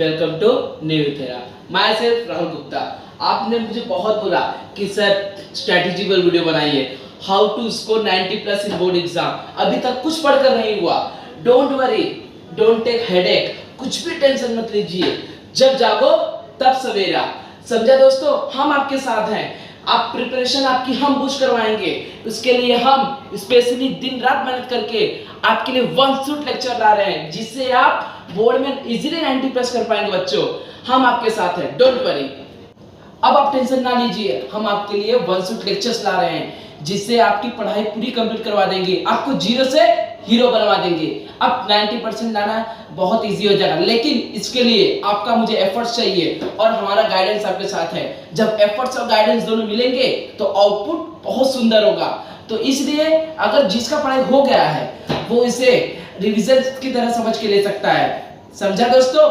Welcome to newyouthera। Myself Rahul Gupta. आपने मुझे बहुत बोला कि सर स्ट्रेटेजिकल वीडियो बनाइए, how to score 90+ in board exam. अभी तक कुछ पढ़कर नहीं हुआ, don't worry, don't take headache, कुछ भी टेंशन मत लीजिए। जब जागो तब सवेरा, समझा दोस्तों। हम आपके साथ हैं, आप प्रिपरेशन आपकी हम बूस्ट करवाएंगे। उसके लिए हम स्पेशली दिन रात मेहनत करके आपके लिए वन शॉट लेक्चर ला रहे हैं, जिससे आप बोर्ड में इजीली 90+ कर पाएंगे। बच्चों हम आपके साथ हैं, डोंट वरी। अब आप टेंशन ना लीजिए, हम आपके लिए वन शॉट लेक्चर्स ला रहे हैं, जिससे आपकी पढ़ाई पूरी कंप्लीट करवा देंगे, आपको जीरो से हीरो बनवा देंगे। अब 90% लाना बहुत इजी हो जाएगा, लेकिन इसके लिए आपका मुझे एफर्ट्स चाहिए और हमारा गाइडेंस आपके साथ है। जब एफर्ट्स और गाइडेंस दोनों मिलेंगे तो आउटपुट बहुत सुंदर होगा। तो इसलिए अगर जिसका पढ़ाई हो गया है वो इसे रिवीजन की तरह समझ के ले सकता है, समझा दोस्तों।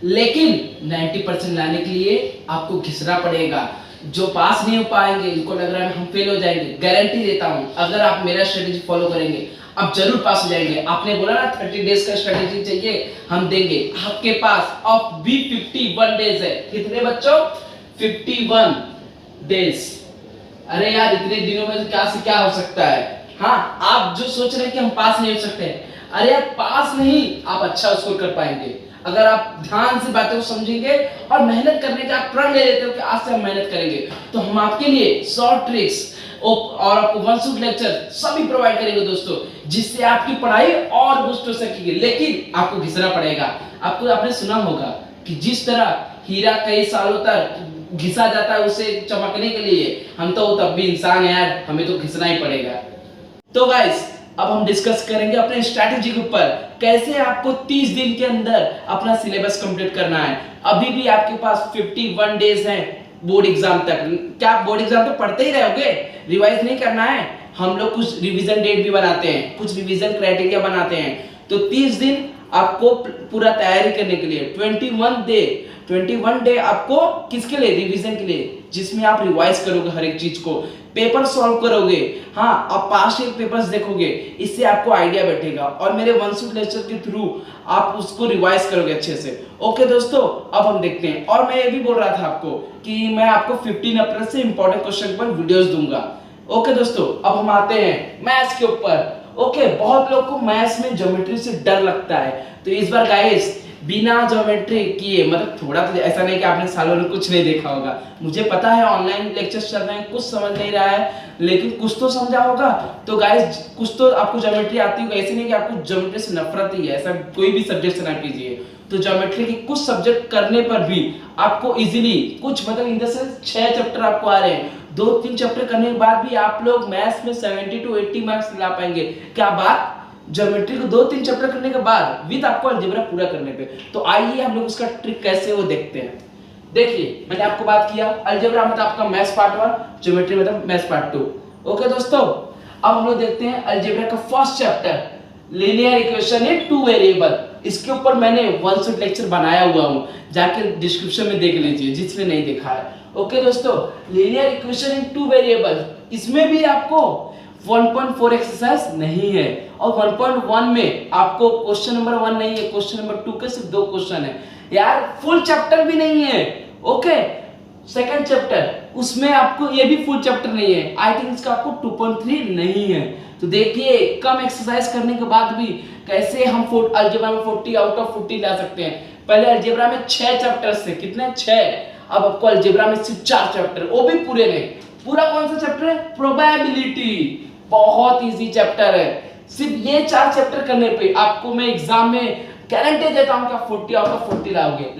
लेकिन 90% लाने के लिए आपको घिसना पड़ेगा। जो पास नहीं हो पाएंगे, इनको लग रहा है हम फेल हो जाएंगे, गारंटी देता हूं अगर आप मेरा स्ट्रेटेजी फॉलो करेंगे आप जरूर पास हो जाएंगे। आपने बोला ना 30 डेज का स्ट्रेटेजी चाहिए, हम देंगे। आपके पास अब भी 51 डेज है। कितने बच्चों? 51 डेज। अरे यार इतने दिनों में क्या से क्या हो सकता है। हाँ, आप जो सोच रहे हैं कि हम पास नहीं हो सकते, अरे यार पास नहीं, आप अच्छा स्कोर कर पाएंगे अगर आप ध्यान से बातों को समझेंगे और मेहनत करने का आप प्रण ले लेते हो कि आज से हम मेहनत करेंगे। तो हम आपके लिए शॉर्ट ट्रिक्स और आपको वन शॉट लेक्चर सभी प्रोवाइड करेंगे दोस्तों, जिससे आपकी पढ़ाई और बूस्ट हो सकेगी। लेकिन आपको घिसना पड़ेगा। आपने सुना होगा कि जिस तरह हीरा कई सालों तक घिसा जाता है उसे चमकने के लिए, हम तो तब भी इंसान है यार, हमें तो घिसना ही पड़ेगा। तो गाइस अब हम डिस्कस करेंगे अपने स्ट्रैटेजी के ऊपर, कैसे आपको 30 दिन के अंदर अपना सिलेबस कंप्लीट करना है। अभी भी आपके पास 51 डेज हैं बोर्ड एग्जाम तक। क्या आप बोर्ड एग्जाम तो पढ़ते ही रहोगे, रिवाइज नहीं करना है? हम लोग कुछ रिवीजन डेट भी बनाते हैं, कुछ रिवीजन क्राइटेरिया बनाते हैं। तो 30 दिन आपको पूरा तैयारी करने के लिए, 21 डे आपको किसके लिए? रिवीजन के लिए, जिसमें आप रिवाइज करोगे हर एक चीज को, पेपर सॉल्व करोगे। हाँ, आप पास्ट ईयर पेपर्स देखोगे, इससे आपको आइडिया बैठेगा और मेरे वन शॉट लेक्चर के थ्रू आप उसको रिवाइज करोगे अच्छे से। ओके दोस्तों, अब हम देखते हैं। और मैं ये भी बोल रहा था आपको कि मैं आपको 15 अप्रैल से इंपॉर्टेंट क्वेश्चन पर वीडियोस दूंगा। ओके दोस्तों, अब हम आते हैं मैथ्स के ऊपर। ओके, बहुत लोग को मैथ्स में ज्योमेट्री से डर लगता है, तो इस बार गाइस बिना ज्योमेट्री किए, मतलब थोड़ा तो ऐसा नहीं कि आपने सालों में कुछ नहीं देखा होगा, मुझे पता है ऑनलाइन लेक्चर्स चल रहे हैं, कुछ समझ नहीं रहा है, लेकिन कुछ तो समझा होगा। तो गाइस कुछ तो आपको ज्योमेट्री आती होगी, ऐसे नहीं कि आपको ज्योमेट्री से नफरत ही है, ऐसा कोई भी सब्जेक्ट से ना कीजिए। तो ज्योमेट्री के कुछ सब्जेक्ट करने पर भी आपको इजीली कुछ, मतलब इन द सेंस 6 चैप्टर आपको आ रहे हैं, 2-3 चैप्टर करने के बाद भी आप लोग मैथ्स में 70 to 80 मार्क्स ला पाएंगे। क्या बात, ज्योमेट्री को 2-3 चैप्टर करने के बाद विद आपको अलजेब्रा पूरा करने पे। तो आइए हम लोग उसका ट्रिक कैसे वो देखते हैं। देखिए मैंने आपको बात किया, अलजेब्रा मतलब आपका मैथ्स पार्ट 1, ज्योमेट्री मतलब मैथ्स पार्ट 2। ओके दोस्तों, अब हम लोग देखते हैं अलजेब्रा का first chapter, linear equation in 2 variable. इसके ऊपर मैंने वन शॉट लेक्चर बनाया हुआ हूं, जाके डिस्क्रिप्शन में देख लीजिए जिसने नहीं देखा है। ओके दोस्तों, लीनियर इक्वेशन इन 2 वेरिएबल, इसमें भी आपको 1.4 एक्सरसाइज नहीं है और 1.1 में आपको क्वेश्चन नंबर 1 नहीं है, क्वेश्चन नंबर 2 के सिर्फ 2 क्वेश्चन है यार, फुल चैप्टर भी नहीं है। ओके, सेकंड चैप्टर उसमें आपको ये भी फुल चैप्टर नहीं है, आई थिंक इसका आपको 2.3 नहीं है। तो देखिए कम एक्सरसाइज करने के बाद भी कैसे हम अलजेब्रा में 40 आउट ऑफ 40 ला सकते हैं। पहले अलजेब्रा में 6 चैप्टर्स थे, कितने? 6। अब आपको अलजेब्रा में सिर्फ 4 चैप्टर, वो भी पूरे नहीं। पूरा कौन सा चैप्टर है? प्रोबेबिलिटी, बहुत इजी चैप्टर है। सिर्फ ये 4 चैप्टर करने पे आपको मैं एग्जाम में गारंटी देता हूं कि आप 40 आउट ऑफ 40 लाओगे।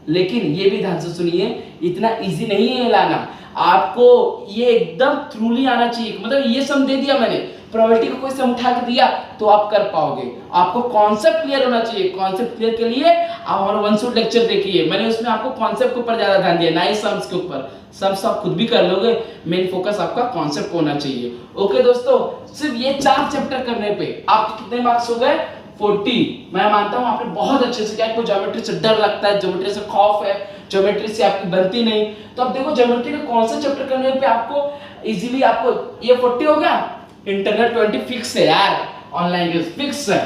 लेकिन ये भी ध्यान से सुनिए, इतना इजी नहीं है लाना, आपको ये एकदम थ्रूली आना चाहिए। मतलब ये सम दे दिया मैंने, प्रोबेबिलिटी को कोई सम उठा के दिया तो आप कर पाओगे। आपको कॉन्सेप्ट क्लियर होना चाहिए। कॉन्सेप्ट क्लियर के लिए आप हमारा वन शॉट लेक्चर देखिए, मैंने उसमें आपको कॉन्सेप्ट के ऊपर ज्यादा ध्यान दिया, ना ही सम्स के ऊपर। सम्स आप खुद भी कर लोगे, मेन फोकस आपका कॉन्सेप्ट होना चाहिए। ओके दोस्तों, सिर्फ ये 4 चैप्टर करने पे आपके कितने मार्क्स हो गए? 40। मैं मानता हूं आपने बहुत अच्छे से किया। आपको ज्योमेट्री से डर लगता है, ज्योमेट्री से खौफ है, ज्योमेट्री से आपकी बनती नहीं, तो अब देखो ज्योमेट्री के कौन से चैप्टर करने पे आपको इजीली आपको ये 40 हो गया। इंटरनल 20 फिक्स है यार, ऑनलाइन फिक्स है।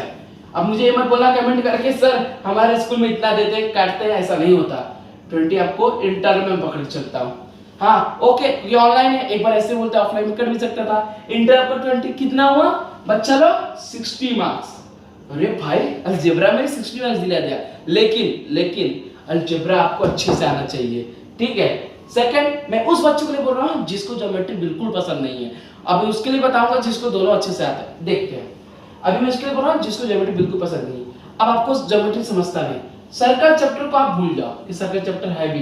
अब मुझे ये मत बोलना कमेंट करके सर हमारे स्कूल में इतना देते हैं काटते हैं, ऐसा नहीं होता। 20 आपको इंटर में पकड़ के चलता हूँ। हाँ ओके, ये ऑनलाइन है, एक बार ऐसे बोलते ऑफलाइन में कट भी सकता था। इंटर आपको 20 कितना हुआ बच्चा लोग 60 मार्क्स। अरे भाई अलजेब्रा में 60 मार्क्स दिला दिया, लेकिन अलजेब्रा आपको अच्छे से आना चाहिए, ठीक है। सेकंड, मैं उस बच्चे के लिए बोल रहा हूँ जिसको ज्योमेट्री बिल्कुल पसंद नहीं है। अभी उसके लिए बताऊंगा जिसको दोनों अच्छे से आता है। देखते हैं, अभी मैं इसके लिए बोल रहा हूँ जिसको ज्योमेट्री बिल्कुल पसंद नहीं है। अब आपको ज्योमेट्री समझता नहीं, सर्कल चैप्टर को आप भूल जाओ कि सर्कल चैप्टर है भी,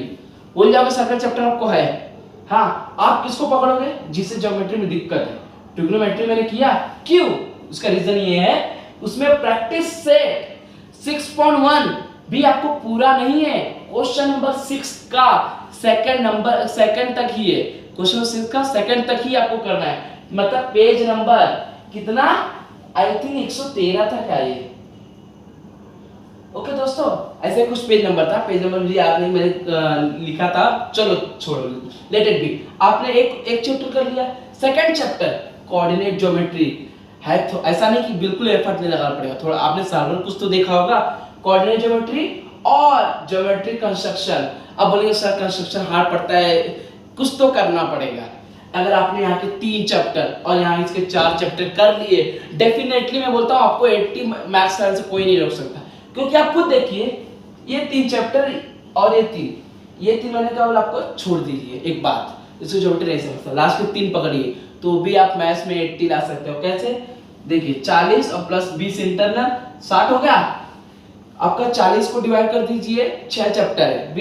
भूल जाओ कि सर्कल चैप्टर आपको है। हाँ, आप किसको पकड़ोगे जिससे ज्योमेट्री में दिक्कत है। ट्रिग्नोमेट्री मैंने किया, क्यों? उसका रीजन ये है उसमें प्रैक्टिस सेट 6.1 भी आपको पूरा नहीं है। क्वेश्चन नंबर 6 का सेकंड तक ही है, क्वेश्चन 6 का सेकंड तक ही आपको करना है। मतलब पेज नंबर कितना, आई थिंक 113 था क्या ये। ओके दोस्तों, ऐसे कुछ पेज नंबर था, पेज नंबर मुझे याद नहीं, मैंने लिखा था, चलो छोड़ो, लेट इट बी। आपने एक चैप्टर कर लिया। सेकंड चैप्टर कोऑर्डिनेट ज्योमेट्री है, तो ऐसा नहीं कि बिल्कुल एफर्ट नहीं लगाना पड़ेगा, थोड़ा आपने साल भर कुछ तो देखा होगा। कोऑर्डिनेट ज्योमेट्री और ज्योमेट्री कंस्ट्रक्शन। अब बोलेंगे सर कंस्ट्रक्शन हार्ड पड़ता है, कुछ तो करना पड़ेगा। अगर आपने यहाँ के 3 चैप्टर और यहाँ इसके 4 चैप्टर कर लिए, डेफिनेटली मैं बोलता हूँ आपको 80 मैथ्स से कोई नहीं रोक सकता। क्योंकि आप खुद देखिए, ये 3 चैप्टर और ये तीन मैंने कहा बोला आपको छोड़ दीजिए। एक बात, इसको ज्योमेट्री नहीं समझता, लास्ट में 3 पकड़िए तो भी आप मैथ्स में 80 ला सकते हो। कैसे? देखिए 40 और प्लस 20 इंटरनल 60 हो गया आपका। 40 को डिवाइड कर दीजिए, 6 चैप्टर है,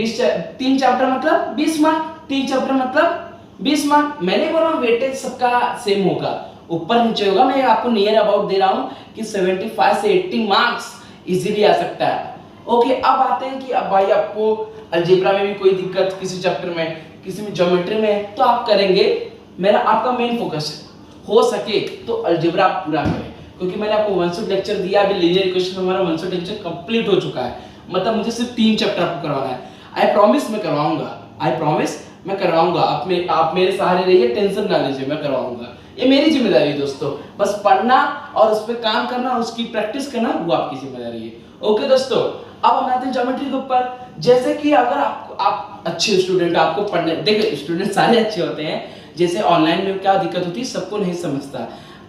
3 चैप्टर मतलब 20 मार्क, 3 चैप्टर मतलब 20 मार्क। मैंने बोला वेटेज सबका सेम होगा, ऊपर नीचे होगा। मैं आपको नियर अबाउट दे रहा हूँ कि 75 से 80 मार्क्स इजीली आ सकता है। ओके, अब आते हैं कि अब भाई आपको अलजेब्रा में भी कोई दिक्कत, किसी चैप्टर में, किसी में ज्योमेट्री में है, तो आप करेंगे। मेरा आपका मेन फोकस हो सके तो अलजेब्रा आप पूरा करें, क्योंकि मैंने आपको 1 शॉट लेक्चर दिया, अभी लीनियर इक्वेशन में हमारा 1 शॉट लेक्चर कंप्लीट हो चुका है। मतलब मुझे सिर्फ 3 चैप्टर आपको करवाना है। आई प्रॉमिस मैं करवाऊंगा, आई प्रॉमिस मैं करवाऊंगा। आप मेरे सहारे रहिए, टेंशन ना लीजिए, मैं करवाऊंगा। ये मेरी जिम्मेदारी है दोस्तों, बस पढ़ना और उस पर काम करना, उसकी प्रैक्टिस करना, वो आपकी जिम्मेदारी है। ओके दोस्तों, अब हम आते हैं ज्योमेट्री के ऊपर। जैसे कि अगर आप अच्छे स्टूडेंट, आपको पढ़ने, देखिए स्टूडेंट सारे अच्छे होते हैं। जैसे ऑनलाइन में क्या दिक्कत होती है, सबको नहीं समझता,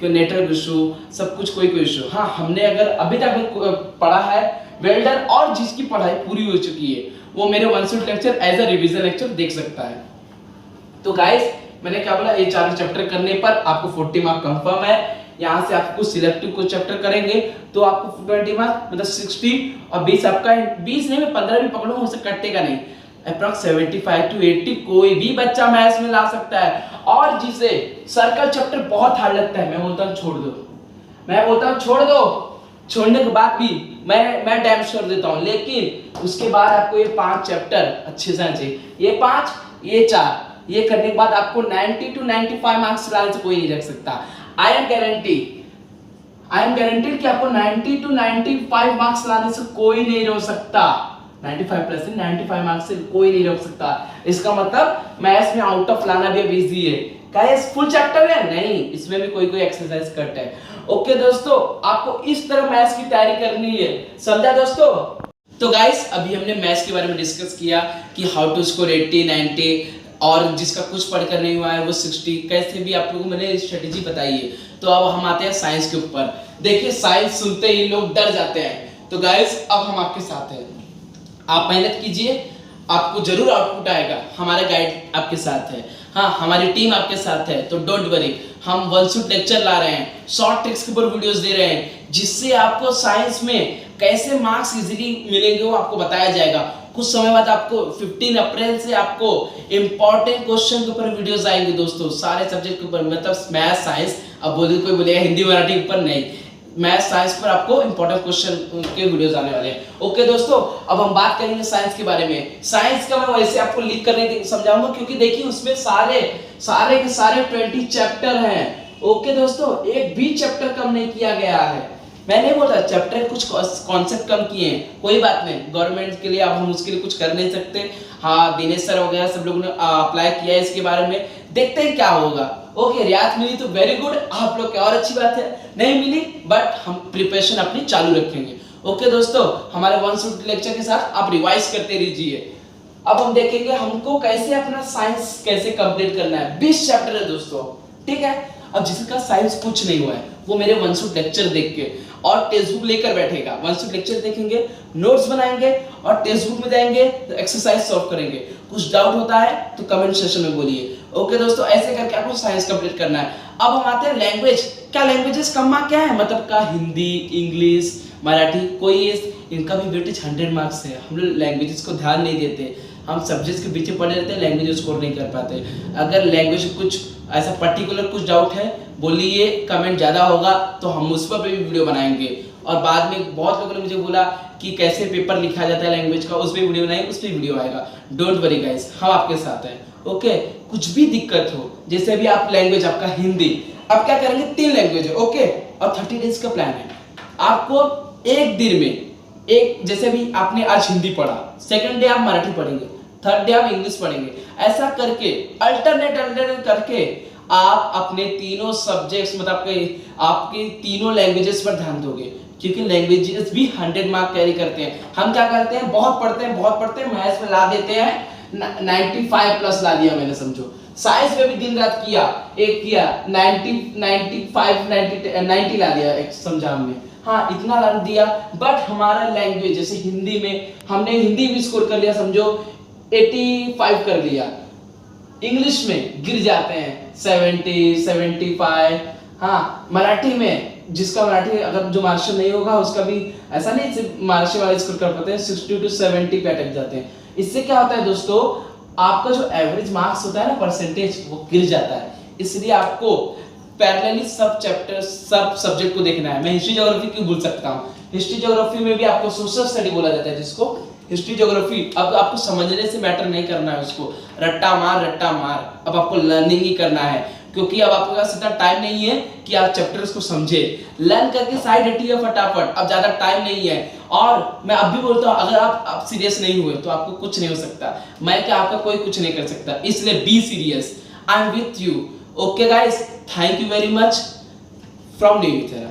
कि नेटवर्क इशू, सब कुछ कोई इशू। हाँ, हमने अगर अभी तक पढ़ा है वेल्डर, और जिसकी पढ़ाई पूरी हो चुकी है वो मेरे 1 short lecture as a revision lecture देख सकता है। तो गाइस, मैंने क्या बोला, ये 4 चैप्टर करने पर आपको 40 मार्क कंफर्म है। यहाँ से आपको सिलेक्टिव कुछ चैप्टर करेंगे तो आपको 20 मार्क, मतलब 60 और 20 आपका, 20 नहीं मैं 15 भी पकड़ूंगा, उससे कटेगा नहीं। अप्रॉक्स 75 to 80 कोई भी बच्चा मैथ्स में ला सकता है। और जिसे सर्कल चैप्टर बहुत हार्ड लगता है, मैं बोलता हूँ छोड़ दो, मैं बोलता हूँ छोड़ दो। छोड़ने के बाद भी मैं डैम श्योर देता हूँ, लेकिन उसके बाद आपको ये 5 चैप्टर अच्छे से आना चाहिए। ये 5, ये 4, ये करने के बाद आपको 90 to 95 मार्क्स लाने से कोई नहीं रख सकता। आई एम गारंटीड कि आपको 90 to 95 मार्क्स लाने से कोई नहीं रोक सकता। 95 प्लस 95 मार्क्स से कोई नहीं रोक सकता। इसका मतलब मैथ्स में आउट ऑफ लाना भी अब इजी है। गाइस, फुल चैप्टर है नहीं, इसमें भी कोई एक्सरसाइज कट है। ओके दोस्तों, आपको इस तरह मैथ्स की तैयारी करनी है, समझा दोस्तों? तो गाइस, अभी हमने मैथ्स के बारे में डिस्कस किया कि हाउ टू स्कोर 80, 90, और जिसका कुछ पढ़कर नहीं हुआ है वो 60, कैसे भी आप लोगों को मैंने स्ट्रेटेजी बताई है। तो अब हम आते हैं साइंस के ऊपर। देखिए साइंस सुनते ही लोग डर जाते हैं, तो गाइस अब हम आपके साथ हैं, आप मेहनत कीजिए, आपको जरूर आउटपुट आएगा। हमारे गाइड आपके साथ है, हाँ हमारी टीम आपके साथ है, तो डोंट वरी। हम 1 शॉट लेक्चर ला रहे हैं, शॉर्ट ट्रिक्स के ऊपर वीडियोस दे रहे हैं, जिससे आपको साइंस में कैसे मार्क्स इजीली मिलेंगे वो आपको बताया जाएगा। कुछ समय बाद आपको 15 अप्रैल से आपको इंपॉर्टेंट क्वेश्चन के ऊपर वीडियोस आएंगे दोस्तों, सारे सब्जेक्ट के ऊपर, मतलब मैथ साइंस। अब बोले कोई बोलेगा हिंदी मराठी के ऊपर, नहीं, मैथ साइंस पर आपको इंपॉर्टेंट क्वेश्चन के वीडियोस आने वाले हैं। ओके दोस्तों, अब हम बात करेंगे साइंस के बारे में। साइंस का मैं वैसे आपको लिख कर नहीं समझाऊंगा, क्योंकि देखिए उसमें सारे के सारे 20 चैप्टर हैं। ओके दोस्तों, एक भी चैप्टर कम नहीं किया गया है। मैं नहीं बोलता चैप्टर कुछ कॉन्सेप्ट कम किए हैं, कोई बात नहीं, गवर्नमेंट के लिए अब हम उसके लिए कुछ कर नहीं सकते। हाँ, दिनेश सर वगैरह सब लोगों ने अप्लाई किया है इसके बारे में, देखते हैं क्या होगा। ओके, रियायत मिली तो वेरी गुड, आप लोग की और अच्छी बात है। नहीं मिली बट हम प्रिपरेशन अपनी चालू रखेंगे। ओके दोस्तों, हमारे 1 लेक्चर के साथ आप रिवाइज करते रहिए। अब हम देखेंगे हमको कैसे अपना साइंस कैसे कंप्लीट करना है। 20 चैप्टर है दोस्तों, ठीक है। अब जिसका साइंस कुछ नहीं हुआ है वो मेरे 1 लेक्चर देख के और टेक्स्ट बुक लेकर बैठेगा। 1 लेक्चर देखेंगे, नोट्स बनाएंगे और टेक्स्ट बुक में जाएंगे तो एक्सरसाइज सॉल्व करेंगे। कुछ डाउट होता है तो कमेंट सेक्शन में बोलिए। ओके दोस्तों, ऐसे करके आपको साइंस कंप्लीट करना है। अब हम आते हैं लैंग्वेज। क्या लैंग्वेजेस कम मार्क क्या है, मतलब का हिंदी, इंग्लिश, मराठी, कोई इनका भी वेटेज 100 मार्क्स है। हम लोग लैंग्वेजेस को ध्यान नहीं देते, हम सब्जेक्ट्स के पीछे पड़े रहते हैं, लैंग्वेज स्कोर नहीं कर पाते। अगर लैंग्वेज कुछ ऐसा पर्टिकुलर कुछ डाउट है बोलिए, कमेंट ज़्यादा होगा तो हम उस पर भी वीडियो बनाएंगे। और बाद में बहुत लोगों ने मुझे बोला कि कैसे पेपर लिखा जाता है लैंग्वेज का, उस पर वीडियो बनाएंगे, उस पर वीडियो आएगा। डोंट वरी गाइस, हम आपके साथ हैं। ओके, कुछ भी दिक्कत हो, जैसे अभी आप लैंग्वेज आपका हिंदी, अब क्या करेंगे 3 लैंग्वेज है, ओके, और 30 डेज का प्लान है। आपको एक दिन में एक, जैसे भी आपने आज हिंदी पढ़ा, सेकंड डे आप मराठी पढ़ेंगे, थर्ड डे आप इंग्लिश पढ़ेंगे। ऐसा करके अल्टरनेट करके आप अपने तीनों सब्जेक्ट्स मतलब आपके तीनों लैंग्वेजेस पर ध्यान दोगे, क्योंकि लैंग्वेजेस भी 100 मार्क कैरी करते हैं। हम क्या करते हैं, बहुत पढ़ते हैं, मैथ्स में ला देते हैं 95 प्लस ला दिया मैंने, समझो। साइंस में भी दिन रात किया, एक किया 90 ला दिया, एक समझा हमने, हाँ इतना ला दिया। बट हमारा लैंग्वेज जैसे हिंदी में हमने हिंदी भी स्कोर कर लिया, समझो 85 कर लिया। इंग्लिश में गिर जाते हैं 70, 75। हाँ, मराठी में जिसका मराठी अगर जो महाराष्ट्र नहीं होगा उसका भी ऐसा नहीं सिर्फ महाराष्ट्र वाले स्कोर कर पाते हैं, 60 to 70 पे अटक जाते हैं। इससे क्या होता है दोस्तों, आपका जो एवरेज मार्क्स होता है ना, परसेंटेज, वो गिर जाता है। इसलिए आपको पैरेलली सब चैप्टर सब सब्जेक्ट को देखना है। मैं हिस्ट्री ज्योग्राफी क्यों भूल सकता हूँ, हिस्ट्री ज्योग्राफी में भी आपको सोशल स्टडी बोला जाता है, जिसको हिस्ट्री ज्योग्राफी अब आपको समझने से मैटर नहीं करना है, उसको रट्टा मार, अब आपको लर्निंग ही करना है, क्योंकि अब आपके पास इतना टाइम नहीं है कि आप चैप्टर्स को समझे। लर्न करके साइड हटिए फटाफट, अब ज्यादा टाइम नहीं है। और मैं अब भी बोलता हूँ, अगर आप सीरियस नहीं हुए तो आपको कुछ नहीं हो सकता, मैं क्या आपका कोई कुछ नहीं कर सकता, इसलिए be serious, I am with you. Okay guys, thank you very much from नेव्यूथेरा।